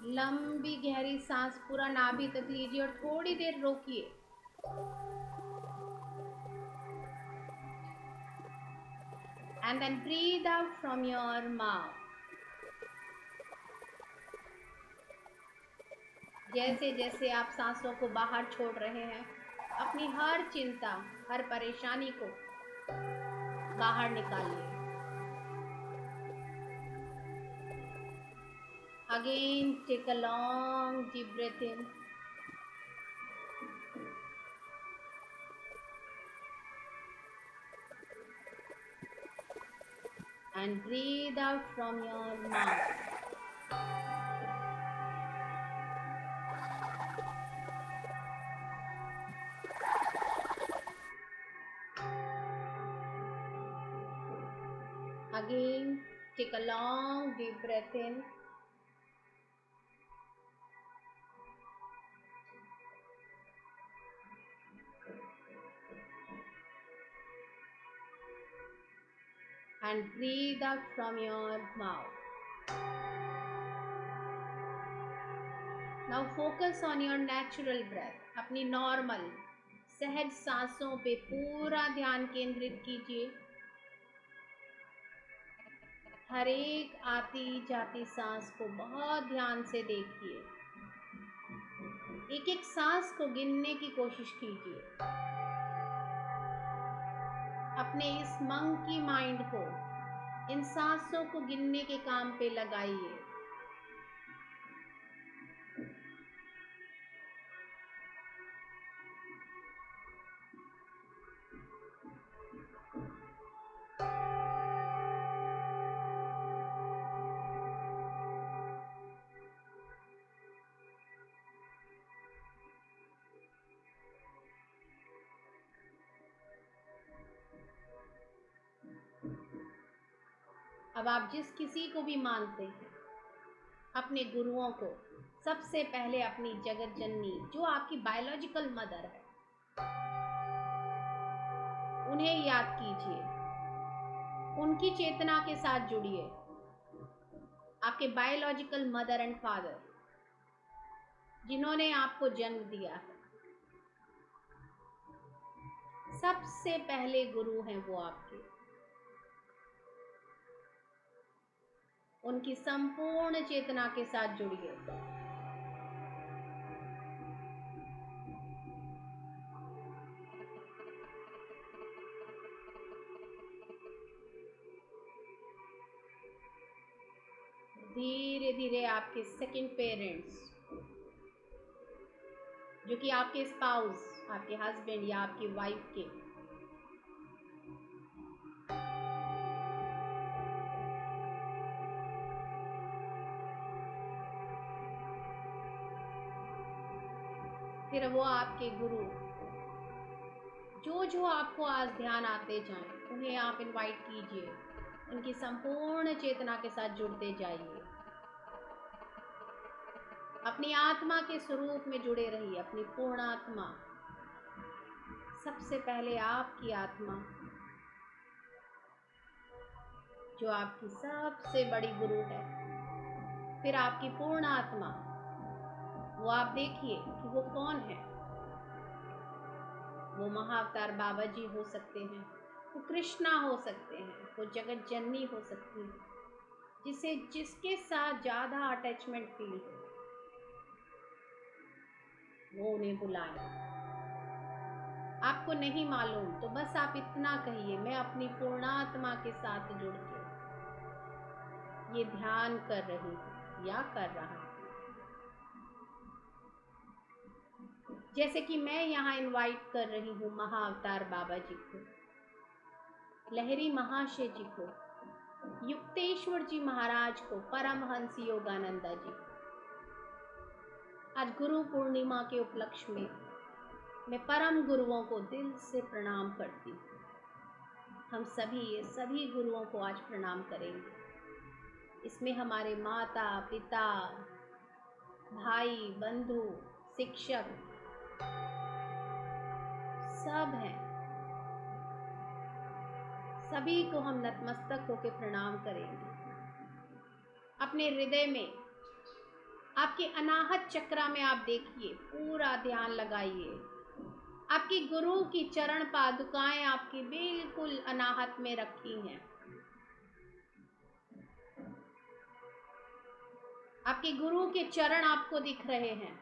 लंबी गहरी सांस पूरा नाभि तक लीजिए और थोड़ी देर रोकिए। And then breathe out from your mouth. जैसे जैसे आप सांसों को बाहर छोड़ रहे हैं, अपनी हर चिंता, हर परेशानी को बाहर निकालिए। Again, take a long deep breath in. And breathe out from your mouth. Again, take a long deep breath in. And breathe out from your mouth. Now focus on your natural breath. अपनी normal सहज सांसों पे पूरा ध्यान केंद्रित कीजिए। हर एक आती जाती सांस को बहुत ध्यान से देखिए। एक एक सांस को गिनने की कोशिश कीजिए। अपने इस मंकी माइंड को इन सांसों को गिनने के काम पे लगाइए। अब आप जिस किसी को भी मानते हैं, अपने गुरुओं को, सबसे पहले अपनी जगत जननी जो आपकी बायोलॉजिकल मदर है, उन्हें याद कीजिए। उनकी चेतना के साथ जुड़िए। आपके बायोलॉजिकल मदर एंड फादर जिन्होंने आपको जन्म दिया है, सबसे पहले गुरु हैं वो आपके। उनकी संपूर्ण चेतना के साथ जुड़िए। धीरे धीरे आपके सेकंड पेरेंट्स, जो कि आपके स्पाउस, आपके हस्बैंड या आपकी वाइफ के, फिर वो आपके गुरु, जो जो आपको आज ध्यान आते जाएं, उन्हें आप इनवाइट कीजिए। उनकी संपूर्ण चेतना के साथ जुड़ते जाइए। अपनी आत्मा के स्वरूप में जुड़े रहिए। अपनी पूर्ण आत्मा, सबसे पहले आपकी आत्मा जो आपकी सबसे बड़ी गुरु है, फिर आपकी पूर्ण आत्मा, वो आप देखिए कि वो कौन है। वो महाअवतार बाबा जी हो सकते हैं, वो कृष्णा हो सकते हैं, वो जगत जननी हो सकती है, जिसे जिसके साथ ज़्यादा अटैचमेंट फील हो, वो उन्हें बुलाएं। आपको नहीं मालूम तो बस आप इतना कहिए, मैं अपनी पूर्णात्मा के साथ जुड़ के ये ध्यान कर रही हूँ या कर रहा हूँ। जैसे कि मैं यहाँ इनवाइट कर रही हूँ महाअवतार बाबा जी को, लहरी महाशय जी को, युक्तेश्वर जी महाराज को, परमहंस योगानंदा जी। आज गुरु पूर्णिमा के उपलक्ष्य में मैं परम गुरुओं को दिल से प्रणाम करती हूँ। हम सभी गुरुओं को आज प्रणाम करेंगे। इसमें हमारे माता पिता, भाई बंधु, शिक्षक सब हैं। सभी को हम नतमस्तक होकर प्रणाम करेंगे। अपने हृदय में आपके अनाहत चक्र में आप देखिए, पूरा ध्यान लगाइए। आपकी गुरु की चरण पादुकाएं आपकी बिल्कुल अनाहत में रखी हैं। आपके गुरु के चरण आपको दिख रहे हैं।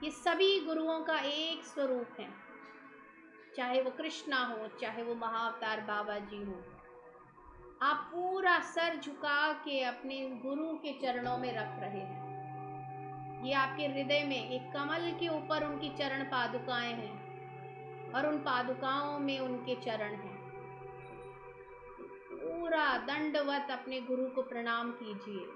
ये सभी गुरुओं का एक स्वरूप है, चाहे वो कृष्णा हो, चाहे वो महाअवतार बाबा जी हो। आप पूरा सर झुका के अपने गुरु के चरणों में रख रहे हैं। ये आपके हृदय में एक कमल के ऊपर उनकी चरण पादुकाएं हैं और उन पादुकाओं में उनके चरण हैं। पूरा दंडवत अपने गुरु को प्रणाम कीजिए।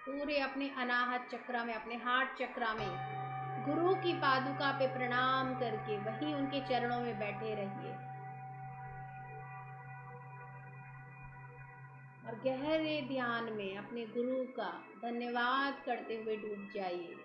पूरे अपने अनाहत चक्र में, अपने हार्ट चक्र में गुरु की पादुका पे प्रणाम करके वहीं उनके चरणों में बैठे रहिए और गहरे ध्यान में अपने गुरु का धन्यवाद करते हुए डूब जाइए।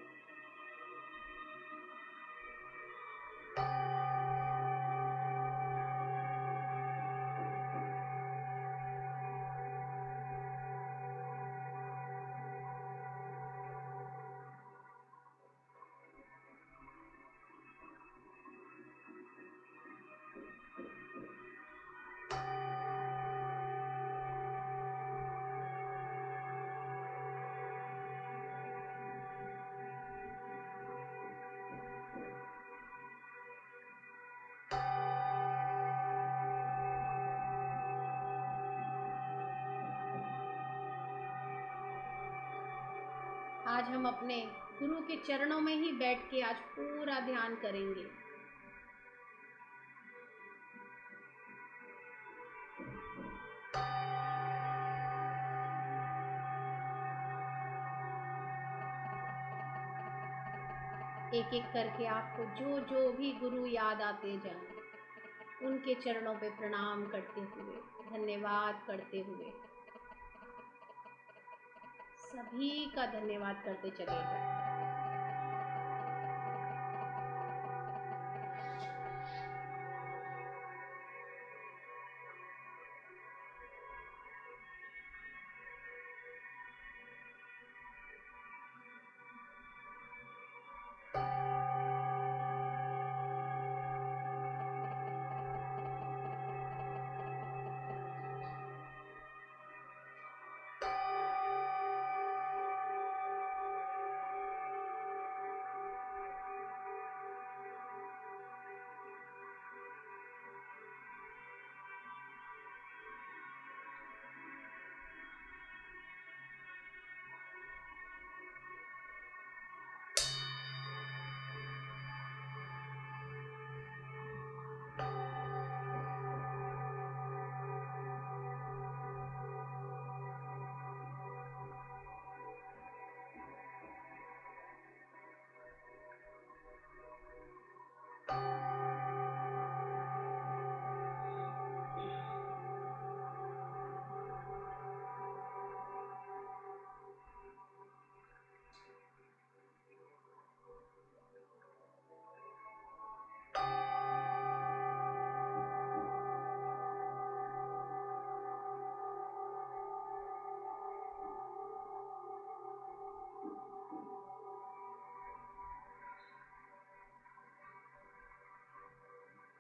आज हम अपने गुरु के चरणों में ही बैठ के आज पूरा ध्यान करेंगे। एक एक करके आपको जो जो भी गुरु याद आते जाएं, उनके चरणों पे प्रणाम करते हुए, धन्यवाद करते हुए, सभी का धन्यवाद करते चले जाएं।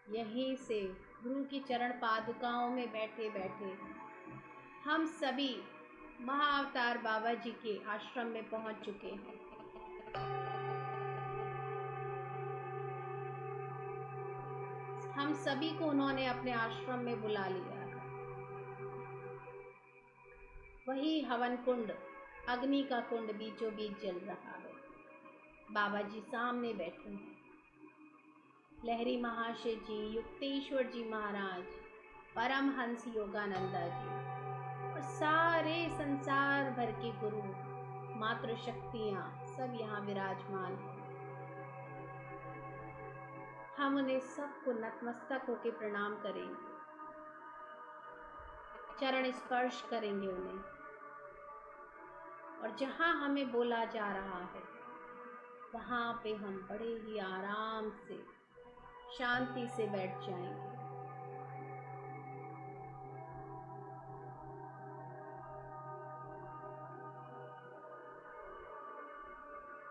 यहीं से गुरु की चरण पादुकाओं में बैठे बैठे हम सभी महाअवतार बाबा जी के आश्रम में पहुंच चुके हैं। हम सभी को उन्होंने अपने आश्रम में बुला लिया है। वही हवन कुंड, अग्नि का कुंड बीचों बीच जल रहा है। बाबा जी सामने बैठे हैं। लहरी महाशय जी, युक्तेश्वर जी महाराज, परमहंस योगानंदा जी और सारे संसार भर के गुरु मातृ शक्तियाँ सब यहाँ विराजमान हैं। हम उन्हें सबको नतमस्तक होकर प्रणाम करेंगे, चरण स्पर्श करेंगे उन्हें, और जहाँ हमें बोला जा रहा है वहाँ पे हम बड़े ही आराम से शांति से बैठ जाएंगे।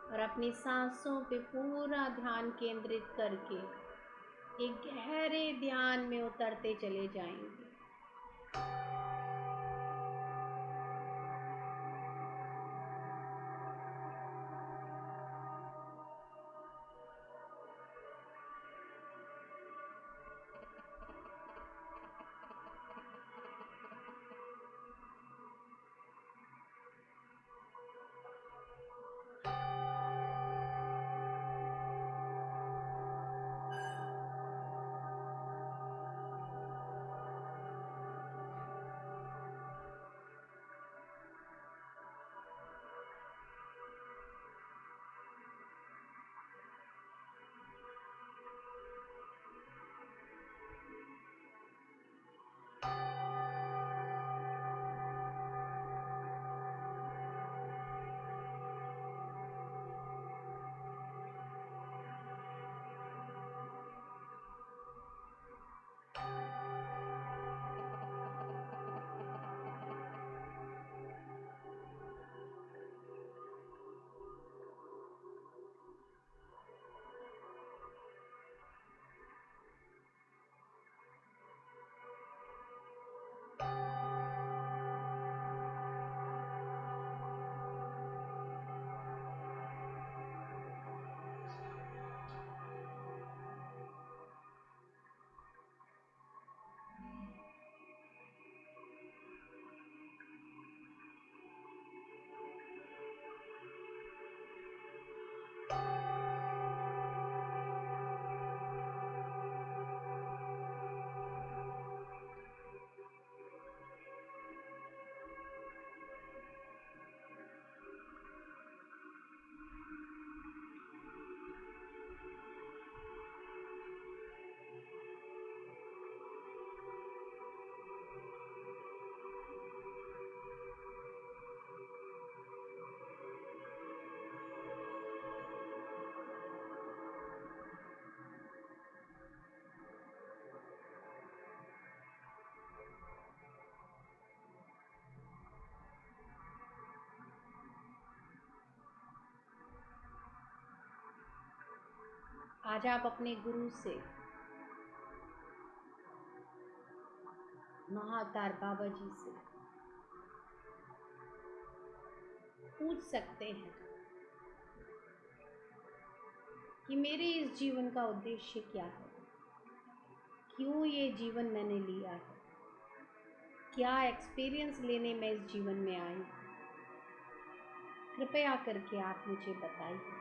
और अपनी सांसों पे पूरा ध्यान केंद्रित करके एक गहरे ध्यान में उतरते चले जाएंगे। आज आप अपने गुरु से, महाअवतार बाबा जी से पूछ सकते हैं कि मेरे इस जीवन का उद्देश्य क्या है, क्यों ये जीवन मैंने लिया है, क्या एक्सपीरियंस लेने मैं इस जीवन में आई। कृपया करके आप मुझे बताइए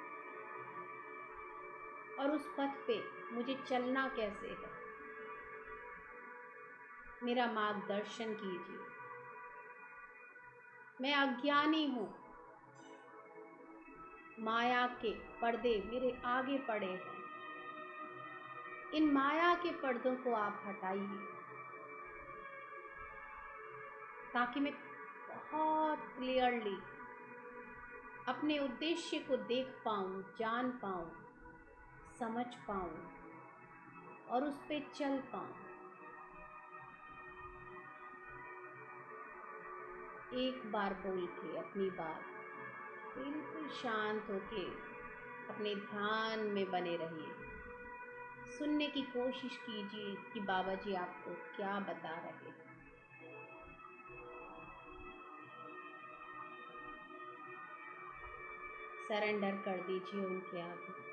और उस पथ पे मुझे चलना कैसे है, मेरा मार्गदर्शन कीजिए। मैं अज्ञानी हूँ, माया के पर्दे मेरे आगे पड़े हैं। इन माया के पर्दों को आप हटाइए ताकि मैं बहुत क्लियरली अपने उद्देश्य को देख पाऊँ, जान पाऊँ, समझ पाऊँ और उस पे चल पाऊँ। एक बार बोल के अपनी बात बिल्कुल शांत होके अपने ध्यान में बने रहिए। सुनने की कोशिश कीजिए कि बाबा जी आपको क्या बता रहे हैं। सरेंडर कर दीजिए उनके आगे।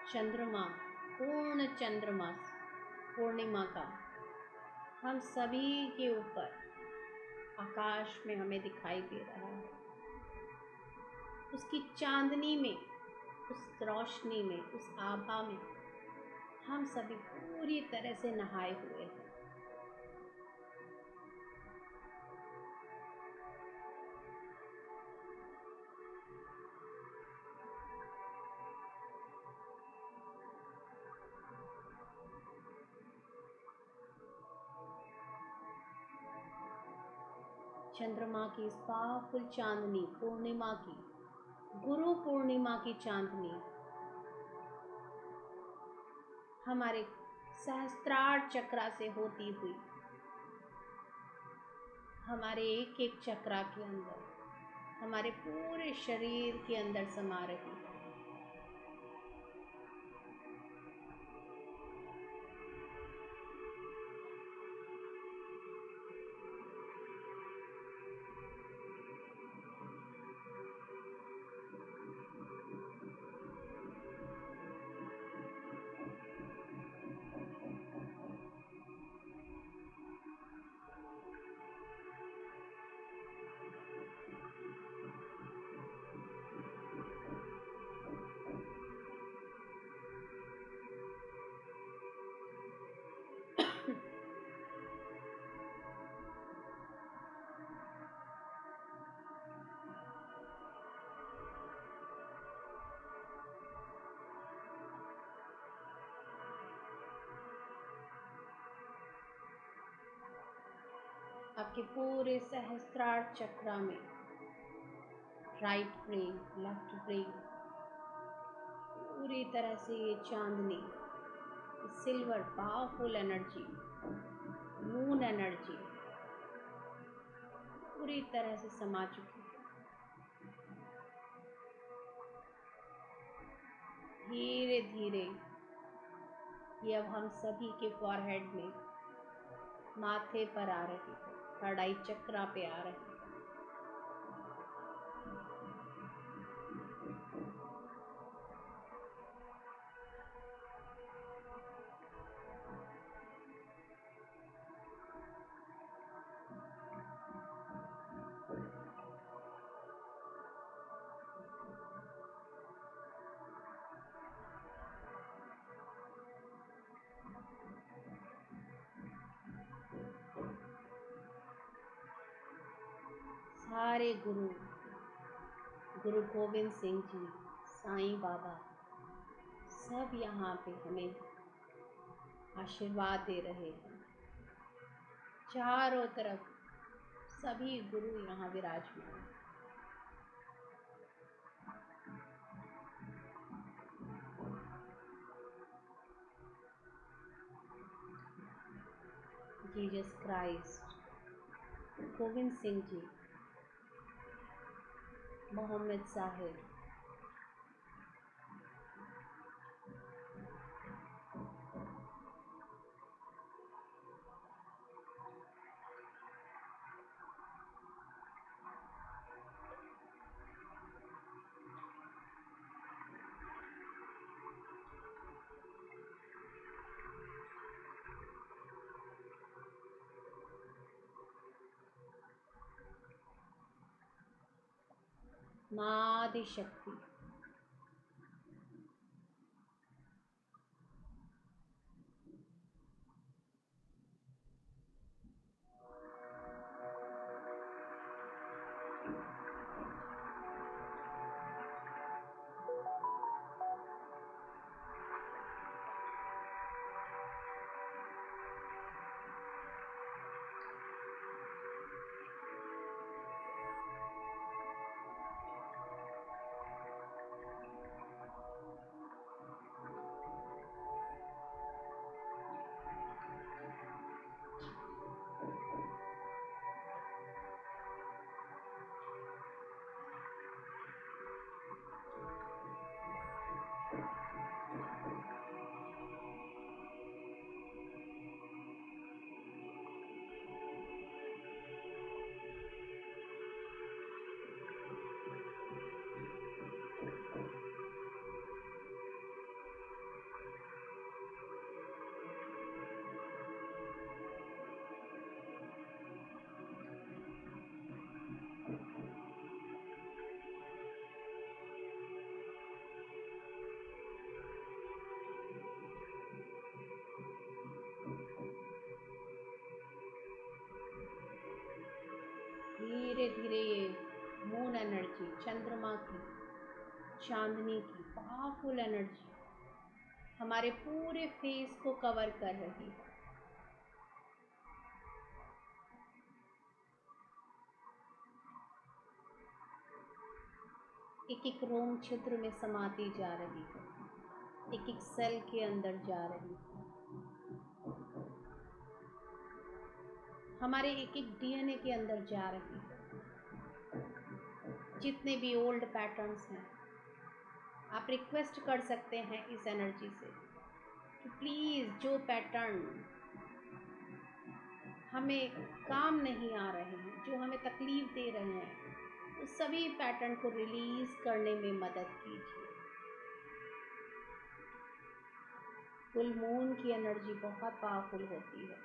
चंद्रमा, पूर्ण चंद्रमा, पूर्णिमा का हम सभी के ऊपर आकाश में हमें दिखाई दे रहा है। उसकी चांदनी में, उस रोशनी में, उस आभा में हम सभी पूरी तरह से नहाए हुए हैं। चंद्रमा की इस पावरफुल चांदनी, पूर्णिमा की, गुरु पूर्णिमा की चांदनी हमारे सहस्त्रार चक्रा से होती हुई हमारे एक एक चक्रा के अंदर, हमारे पूरे शरीर के अंदर समा रही है। आपके पूरे सहस्त्रार चक्रा में राइट ब्रेन, लेफ्ट ब्रेन, पूरी तरह से ये चांदनी, silver powerful energy, moon energy पूरी तरह से समा चुकी है। धीरे धीरे ये अब हम सभी के फॉरहेड में, माथे पर आ रही है, थर्ड आई चक्रा पे आ रही है। सारे गुरु, गुरु गोविंद सिंह जी, साईं बाबा सब यहाँ पे हमें आशीर्वाद दे रहे हैं। चारों तरफ सभी गुरु यहाँ विराजमान। जीसस क्राइस्ट, गोविंद सिंह जी, मोहम्मद साहिब, माँ आदिशक्ति, धीरे धीरे ये मून एनर्जी, चंद्रमा की, चांदनी की पावरफुल एनर्जी हमारे पूरे फेस को कवर कर रही है। एक एक रोम छिद्र में समाती जा रही है, एक एक सेल के अंदर जा रही है, हमारे एक एक डीएनए के अंदर जा रही है। जितने भी ओल्ड पैटर्न्स हैं, आप रिक्वेस्ट कर सकते हैं इस एनर्जी से कि प्लीज़ जो पैटर्न हमें काम नहीं आ रहे हैं, जो हमें तकलीफ दे रहे हैं, उस सभी पैटर्न को रिलीज़ करने में मदद कीजिए। फुल मून की एनर्जी बहुत पावरफुल होती है।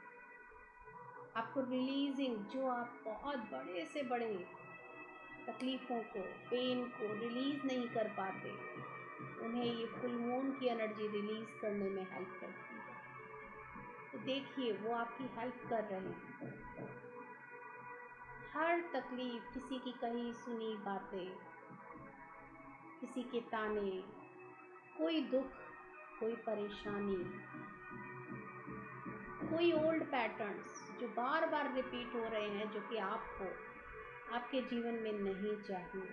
आपको रिलीजिंग, जो आप बहुत बड़े से बड़े तकलीफ़ों को, पेन को रिलीज़ नहीं कर पाते, उन्हें ये फुल मून की एनर्जी रिलीज़ करने में हेल्प करती है। तो देखिए, वो आपकी हेल्प कर रहे हैं। हर तकलीफ़, किसी की कही सुनी बातें, किसी के ताने, कोई दुख, कोई परेशानी, कोई ओल्ड पैटर्न्स जो बार बार रिपीट हो रहे हैं, जो कि आपको आपके जीवन में नहीं चाहिए,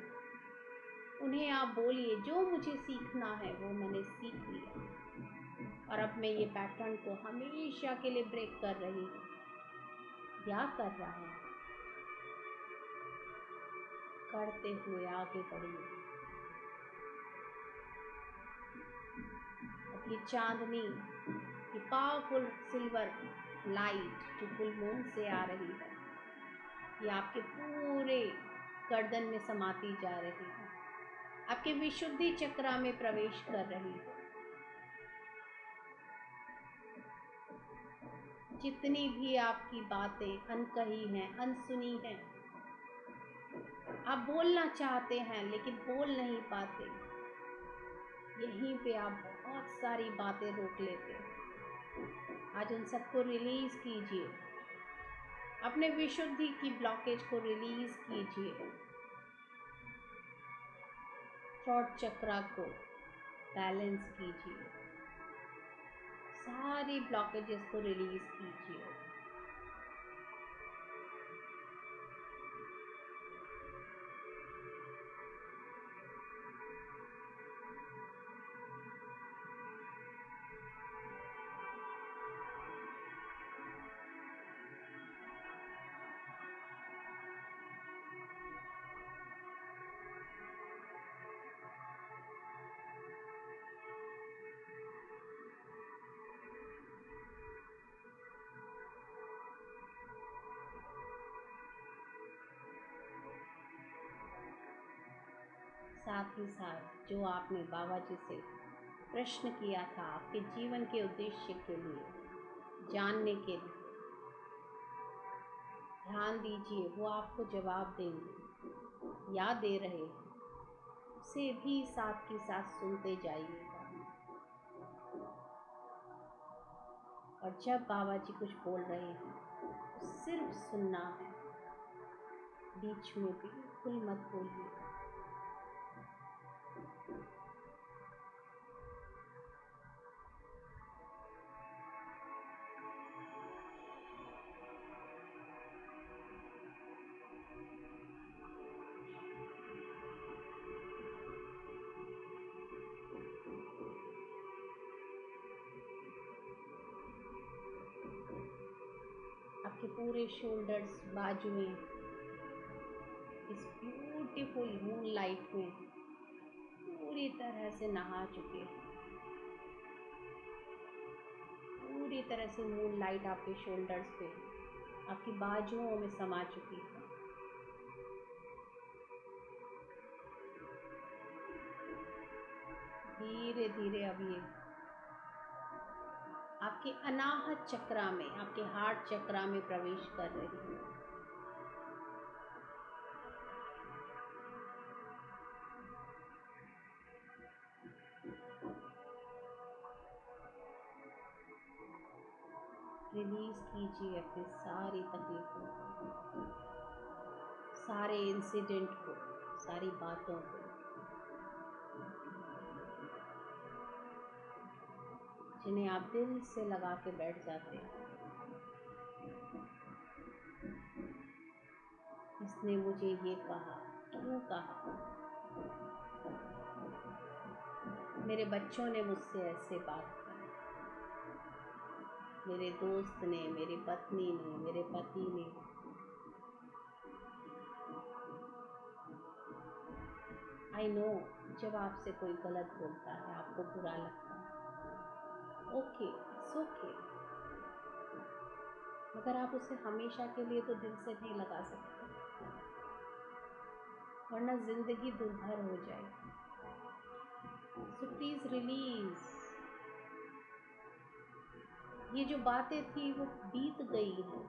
उन्हें आप बोलिए, जो मुझे सीखना है वो मैंने सीख लिया और अब मैं ये पैटर्न को हमेशा के लिए ब्रेक कर रही हूँ या कर रहा हूँ। करते हुए आगे बढ़िए। अब ये चांदनी, ये पावरफुल सिल्वर लाइट जो फुल मून से आ रही है, ये आपके पूरे गर्दन में समाती जा रही है, आपके विशुद्धि चक्रा में प्रवेश कर रही है। जितनी भी आपकी बातें अनकही हैं, अनसुनी हैं, आप बोलना चाहते हैं लेकिन बोल नहीं पाते, यहीं पे आप बहुत सारी बातें रोक लेते हैं। आज उन सबको रिलीज़ कीजिए, अपने विशुद्धि की ब्लॉकेज को रिलीज़ कीजिए। थ्रोट चक्रा को बैलेंस कीजिए, सारी ब्लॉकेजेस को रिलीज़ कीजिए। साथ ही साथ जो आपने बाबा जी से प्रश्न किया था आपके जीवन के उद्देश्य के लिए जानने के लिए, ध्यान दीजिए, वो आपको जवाब देंगे या दे रहे हैं। उसे भी साथ के साथ सुनते जाइएगा। और जब बाबा जी कुछ बोल रहे हैं तो सिर्फ सुनना है, बीच में बिल्कुल मत बोलिए। आपके पूरे शोल्डर्स, बाजुएं इस ब्यूटीफुल मून लाइट में पूरी तरह से नहा चुके हैं। पूरी तरह से मून लाइट आपके शोल्डर्स पे, आपकी बाजुओं में समा चुकी है। धीरे धीरे अब ये आपके अनाहत चक्रा में, आपके हार्ट चक्रा में प्रवेश कर रही है। रिलीज कीजिए अपनी सारी तकलीफों को, सारे इंसिडेंट को, सारी बातों को, जिन्हें आप दिल से लगा के बैठ जाते हैं। इसने मुझे ये कहा, क्यों कहा? मेरे बच्चों ने मुझसे ऐसे बात की, मेरे दोस्त ने, मेरी पत्नी ने, मेरे पति ने। आई नो, जब आपसे कोई गलत बोलता है, आपको बुरा लगता है। ओके, इट्स ओके, मगर आप उसे हमेशा के लिए तो दिल से नहीं लगा सकते, वरना जिंदगी दुर्भर हो जाएगी। So please release. ये जो बातें थी वो बीत गई हैं।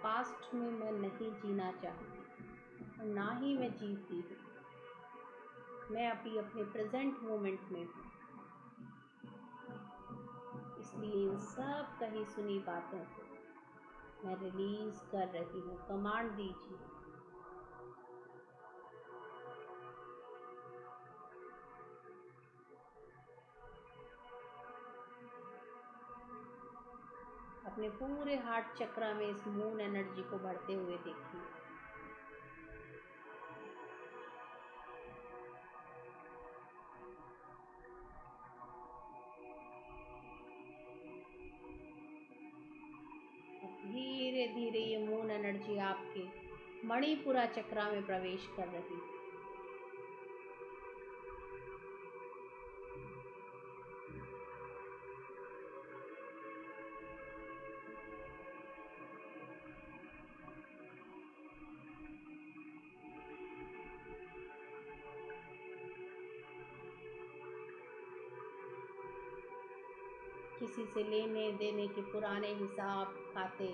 पास्ट में मैं नहीं जीना चाहती और ना ही मैं जीती हूँ। मैं अभी अपने प्रेजेंट मोमेंट में हूँ। इसलिए इन सब कही सुनी बातों को मैं रिलीज कर रही हूँ। कमांड दीजिए। अपने पूरे हार्ट चक्रा में इस मून एनर्जी को बढ़ते हुए देखिए। धीरे धीरे ये मून एनर्जी आपके मणिपुरा चक्रा में प्रवेश कर रही है। किसी से लेने देने के पुराने हिसाब खाते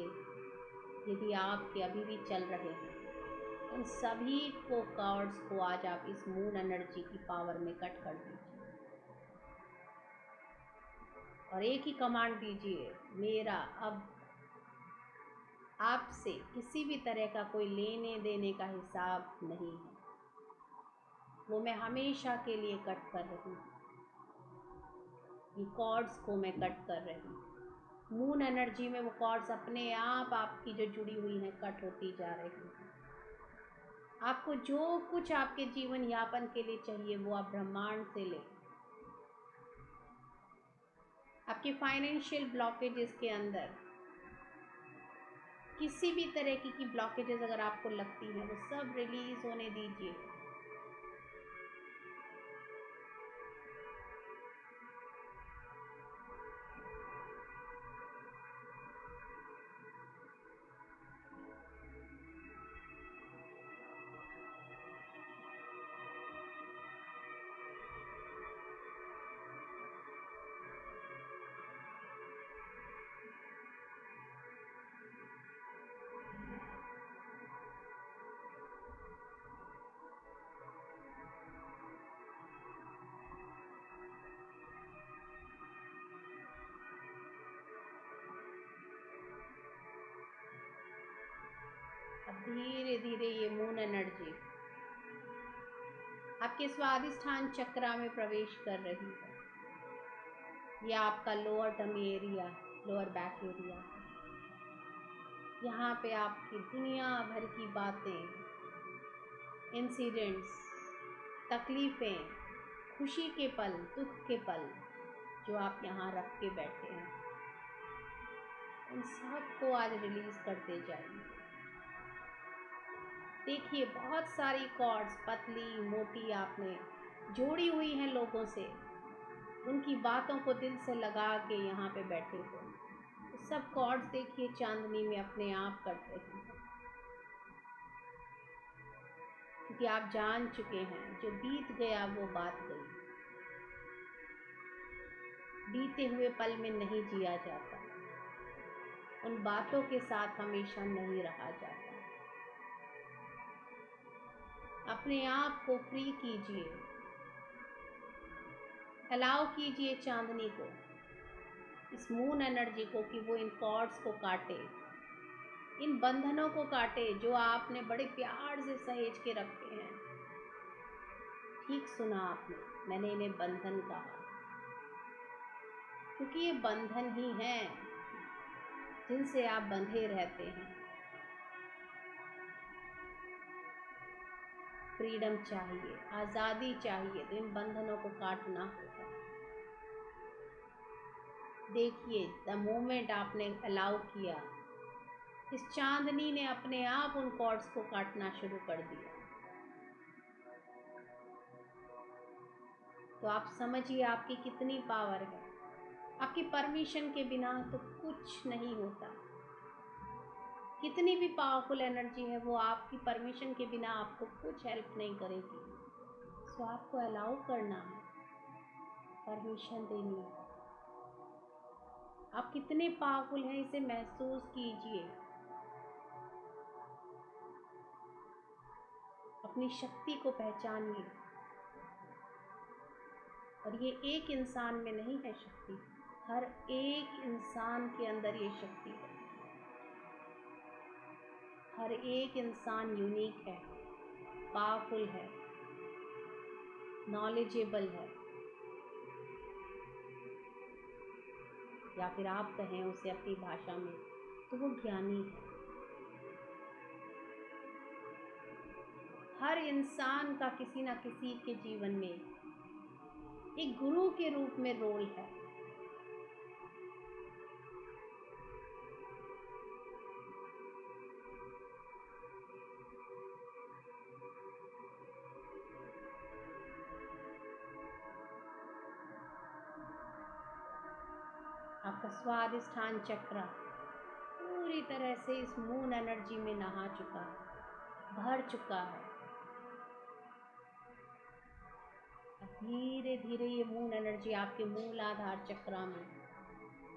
यदि आपके अभी भी चल रहे हैं, उन सभी को, कार्ड्स को आज आप इस मून एनर्जी की पावर में कट कर दीजिए और एक ही कमांड दीजिए, मेरा अब आपसे किसी भी तरह का कोई लेने देने का हिसाब नहीं है, वो मैं हमेशा के लिए कट कर रही हूँ। ये कॉर्ड्स को मैं कट कर रही हूँ। मून एनर्जी में वो कॉर्ड्स अपने आप आपकी जो जुड़ी हुई हैं कट होती जा रही हैं। आपको जो कुछ आपके जीवन यापन के लिए चाहिए वो आप ब्रह्मांड से लें। आपके फाइनेंशियल ब्लॉकेजेस के अंदर किसी भी तरह की ब्लॉकेजेस अगर आपको लगती हैं वो सब रिलीज होने दीजिए। अब धीरे धीरे ये मून एनर्जी आपके स्वादिष्ठान चक्रा में प्रवेश कर रही है। यह आपका lower tummy area, lower back area है। यहाँ पे आपकी दुनिया भर की बातें, इंसिडेंट्स, तकलीफ़ें, खुशी के पल, दुख के पल जो आप यहाँ रख के बैठे हैं, उन सब को आज रिलीज़ करते जाइए। देखिए बहुत सारी कॉर्ड्स पतली मोटी आपने जोड़ी हुई हैं लोगों से, उनकी बातों को दिल से लगा के यहाँ पे बैठे हो। तो सब कॉर्ड्स देखिए चांदनी में अपने आप कट रही हैं, क्योंकि आप जान चुके हैं जो बीत गया वो बात गई। बीते हुए पल में नहीं जिया जाता, उन बातों के साथ हमेशा नहीं रहा जाता। अपने आप को फ्री कीजिए, अलाउ कीजिए चांदनी को, इस मून एनर्जी को, कि वो इन कॉर्ड्स को काटे, इन बंधनों को काटे जो आपने बड़े प्यार से सहेज के रखे हैं। ठीक सुना आपने, मैंने इन्हें बंधन कहा, क्योंकि ये बंधन ही हैं जिनसे आप बंधे रहते हैं। फ्रीडम चाहिए, आज़ादी चाहिए, तो इन बंधनों को काटना होगा। देखिए द मोमेंट आपने अलाउ किया, इस चांदनी ने अपने आप उन कॉर्ड्स को काटना शुरू कर दिया। तो आप समझिए आपकी कितनी पावर है। आपकी परमिशन के बिना तो कुछ नहीं होता। कितनी भी पावरफुल एनर्जी है, वो आपकी परमिशन के बिना आपको कुछ हेल्प नहीं करेगी। सो आपको अलाउ करना है, परमिशन देनी है। आप कितने पावरफुल हैं इसे महसूस कीजिए। अपनी शक्ति को पहचानिए। और ये एक इंसान में नहीं है शक्ति, हर एक इंसान के अंदर ये शक्ति है। हर एक इंसान यूनिक है, पावरफुल है, नॉलेजेबल है, या फिर आप कहें उसे अपनी भाषा में तो वो ज्ञानी है। हर इंसान का किसी न किसी के जीवन में एक गुरु के रूप में रोल है। आपका स्वादिष्ठान चक्र पूरी तरह से इस मून एनर्जी में नहा चुका है, भर चुका है। धीरे धीरे ये मून एनर्जी आपके मूलाधार चक्र में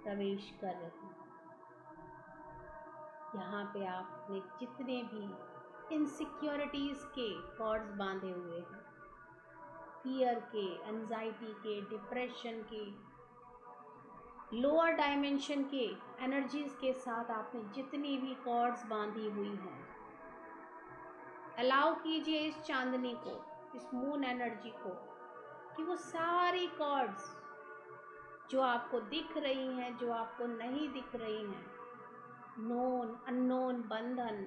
प्रवेश कर रही है। यहाँ पे आपने जितने भी इनसिक्योरिटीज़ के कॉर्ड्स बांधे हुए हैं, फियर के, एंजाइटी के, डिप्रेशन के, लोअर डायमेंशन के एनर्जीज के साथ आपने जितनी भी कॉर्ड्स बांधी हुई हैं, अलाउ कीजिए इस चांदनी को, इस मून एनर्जी को, कि वो सारी कॉर्ड्स जो आपको दिख रही हैं, जो आपको नहीं दिख रही हैं, नोन अननोन बंधन,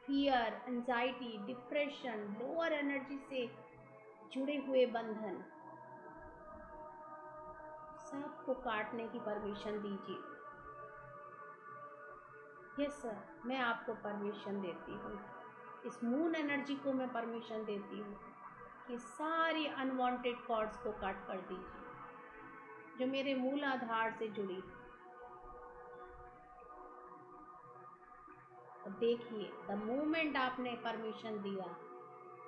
fear, anxiety, depression, lower energy से जुड़े हुए बंधन, सबको काटने की परमिशन दीजिए। यस सर, मैं आपको परमिशन देती हूँ, इस मून एनर्जी को मैं परमिशन देती हूँ कि सारी अनवांटेड कॉर्ड्स को काट कर दीजिए जो मेरे मूलाधार से जुड़ी। और देखिए द मोमेंट आपने परमिशन दिया,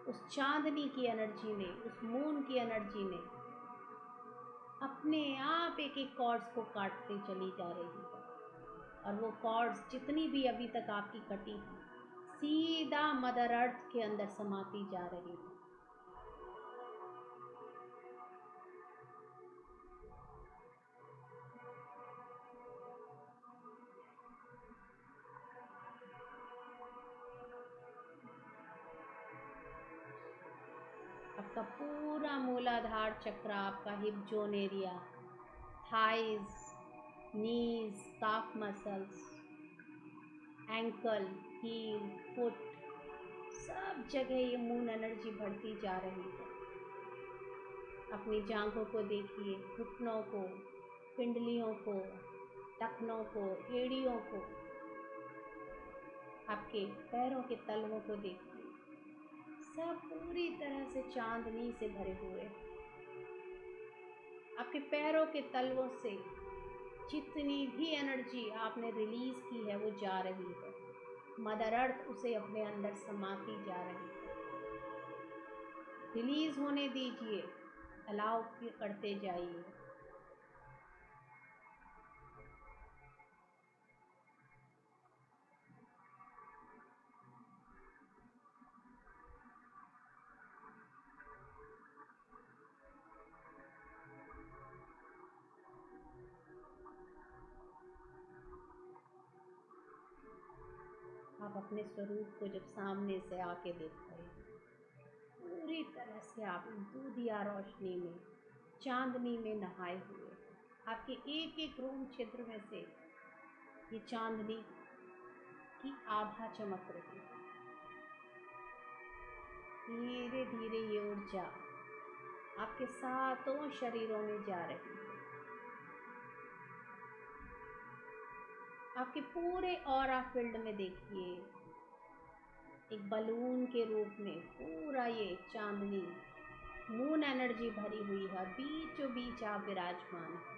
उस चांदनी की एनर्जी ने, उस मून की एनर्जी ने अपने आप एक एक कॉर्ड्स को काटते चली जा रही है। और वो कॉर्ड्स जितनी भी अभी तक आपकी कटी हैं, सीधा मदर अर्थ के अंदर समाती जा रही है। आपका पूरा मूलाधार चक्र, आपका hip zone area, thighs, knees, calf muscles, ankle, heel, foot, सब जगह ये मून एनर्जी बढ़ती जा रही है। अपनी जांघों को देखिए, घुटनों को, पिंडलियों को, टखनों को, एड़ियों को, आपके पैरों के तलवों को देखिए, सब पूरी तरह से चांदनी से भरे हुए। आपके पैरों के तलवों से जितनी भी एनर्जी आपने रिलीज की है वो जा रही है। मदर अर्थ उसे अपने अंदर समाती जा रही है। रिलीज होने दीजिए, अलाउ करते जाइए। आप अपने स्वरूप को जब सामने से आके देखते हैं, पूरी तरह से आप दूधिया रोशनी में, चांदनी में नहाए हुए, आपके एक एक रोम छिद्र में से ये चांदनी की आभा चमक रही है। धीरे धीरे ये ऊर्जा आपके सातों शरीरों में जा रही है। आपके पूरे ऑरा फील्ड में देखिए, एक बलून के रूप में पूरा ये चांदनी मून एनर्जी भरी हुई है। बीचों बीच आप विराजमान हैं।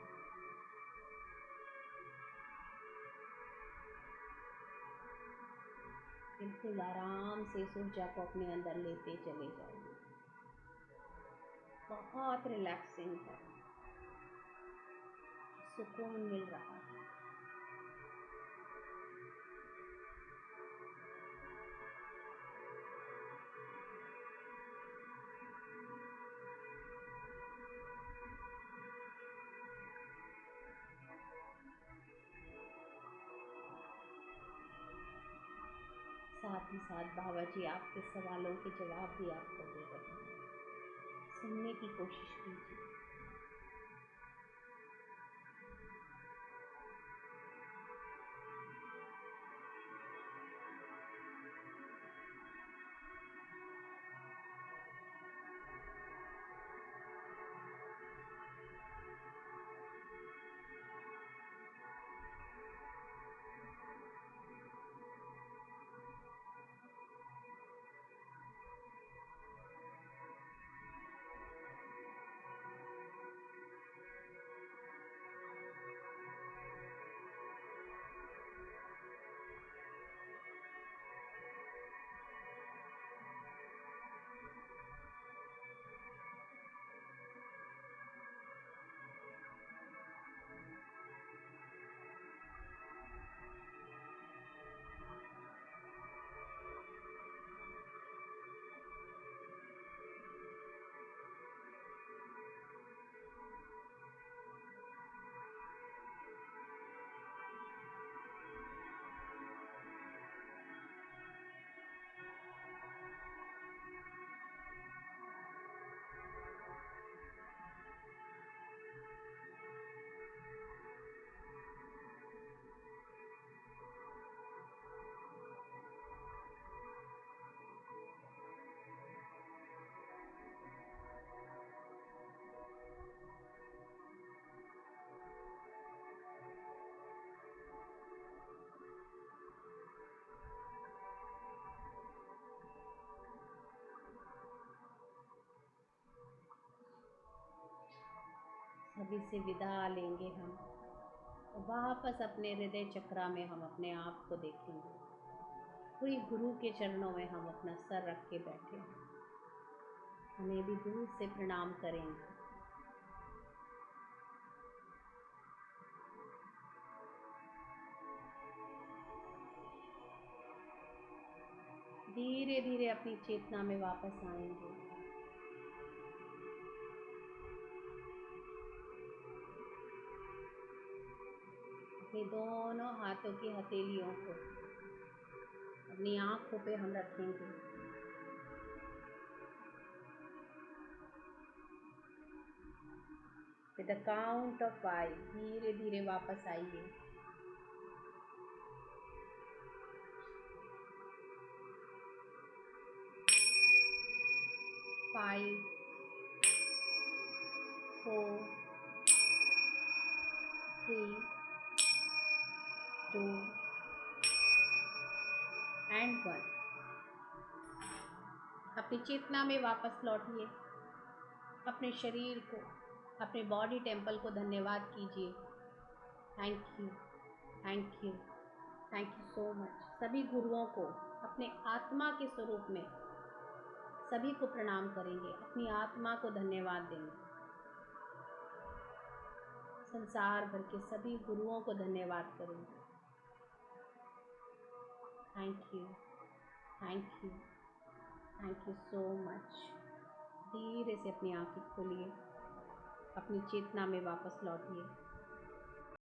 बिल्कुल आराम से इस ऊर्जा को अपने अंदर लेते चले जाइए। बहुत रिलैक्सिंग है, सुकून मिल रहा है। साथ ही साथ बाबा जी आपके सवालों के जवाब भी आपको दे रहे हैं। सुनने की कोशिश कीजिए। सभी से विदा लेंगे हम, और वापस अपने हृदय चक्रा में हम अपने आप को देखेंगे। कोई गुरु के चरणों में हम अपना सर रख के बैठे हैं, उन्हें भी दूर से प्रणाम करेंगे। धीरे धीरे अपनी चेतना में वापस आएंगे। अपनी दोनों हाथों की हथेलियों को अपनी आँखों पे हम रखेंगे। विद द काउंट ऑफ 5 धीरे धीरे वापस आइए। 5 4 3 2 एंड 1। अपनी चेतना में वापस लौटिए। अपने शरीर को, अपने बॉडी टेम्पल को धन्यवाद कीजिए। Thank you, thank you, thank you so much. सभी गुरुओं को अपने आत्मा के स्वरूप में सभी को प्रणाम करेंगे, अपनी आत्मा को धन्यवाद देंगे। संसार भर के सभी गुरुओं को धन्यवाद करेंगे। Thank you, thank you, thank you so much. धीरे से अपनी आंखें खोलिए, अपनी चेतना में वापस लौटिए।